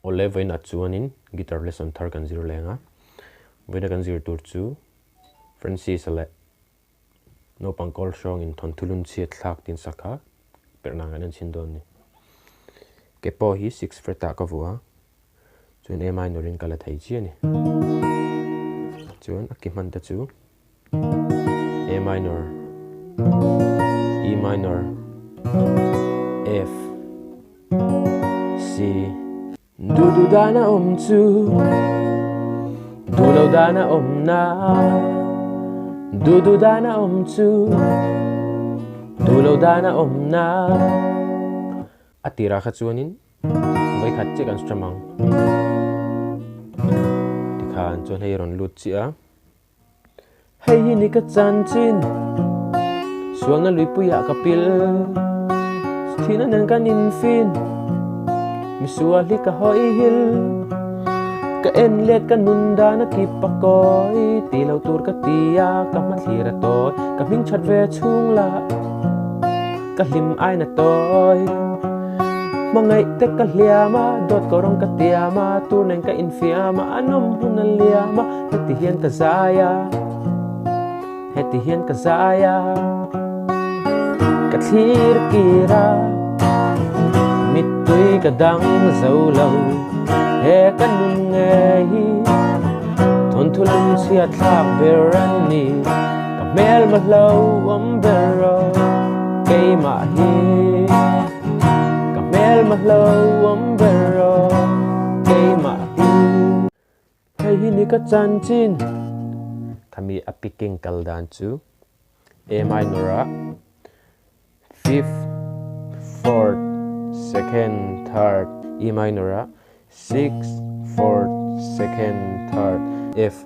ole vai na chuanin guitar lesson thar kan zir lenga voina kan zir tur chu Francis ale no pangkol song in Thawnthu Lungchhiat thlak tin sakha Perh kan chindon ni Capo hi 6 freta ka vua chuan A minor in kala thei chi ani chuan akimhan ta chu A minor E minor F C du du da na chu du lo da na na du du da na chu du lo da na na atira kha chuanin vai khat che kan stramang tikhan chuan hei ron lut chi a hei hi ni ka chan chin suang na lui puya ka pil thina nan kan in fin mi suwa li ka hoi hil ka en le ka nun da na ki pakoi ti lo tur ka tia ka ma thira toy ka hming chat ve chung la ka hlim ai na toy mangai te ka hliama dot ko rong ka tiama tur nen ka infiama anom hun liama heti hian ka zaya heti hian ka zaya ka thlir kira mitui ka dang zo lo he ka nun ngei Thawnthu Lungchhiat thlak berani ka mel ma hlo bero ke ma hi mel ma hlo bero ke ma hi hei ni ka chan chin kami apiking kaldan chu A minor 5th 4th 2nd 3rd E minor 6th 4th 2nd 3rd F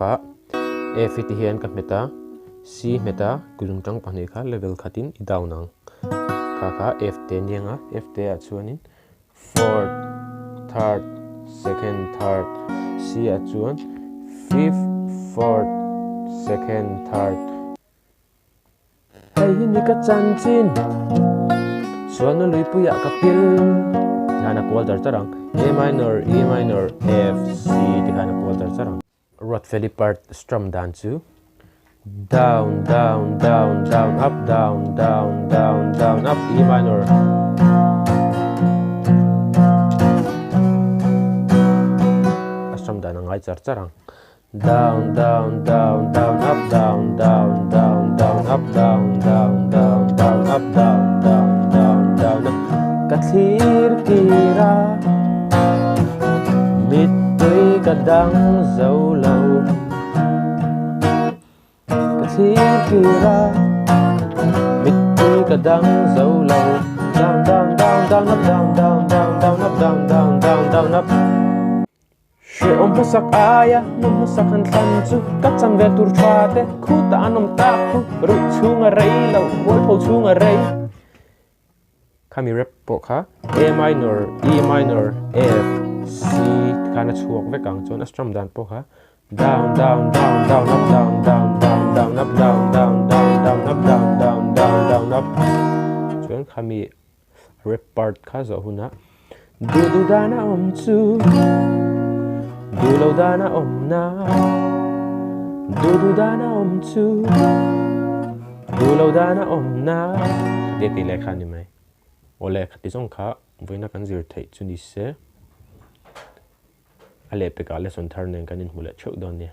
F iti hian ka meta C meta kulung tang pani kha level khatin i down nang kha F10 yenga F10 a chuanin 4th 3rd 2nd 3rd C a chuan 5th 4th 2nd 3rd hei ni ka chan chin suan na lui puya ka pil hana quarter tarang A minor E minor F C ti hana quarter tarang rot feli part strum dan chu down down down down up down down down down up E minor strum dan ngai char charang down down down down up down down down down up down down down down up down down down down ka thlir kira mitui ka dang zo lo ka thlir kira mitui ka dang zo lo down down down down up down down down down up down down down down up she om pasak aya nom pasak han than chu ka chang ve tur thate khu ta anom ta khu ru chunga rei lo wol pho chunga rei kami rep po kha A minor E minor F C kana chhuak ve kang chon strum dan po kha down down down down up down down down down up down down down down up down down down down up chon kami rep part kha zo huna du du dana chu du lo da na na du du da na chu du lo da na na de ti le khan ni mai ole khati song kha voina kan zir thei chu ni se ale pe ka le son thar nen kan in hule cheu don ni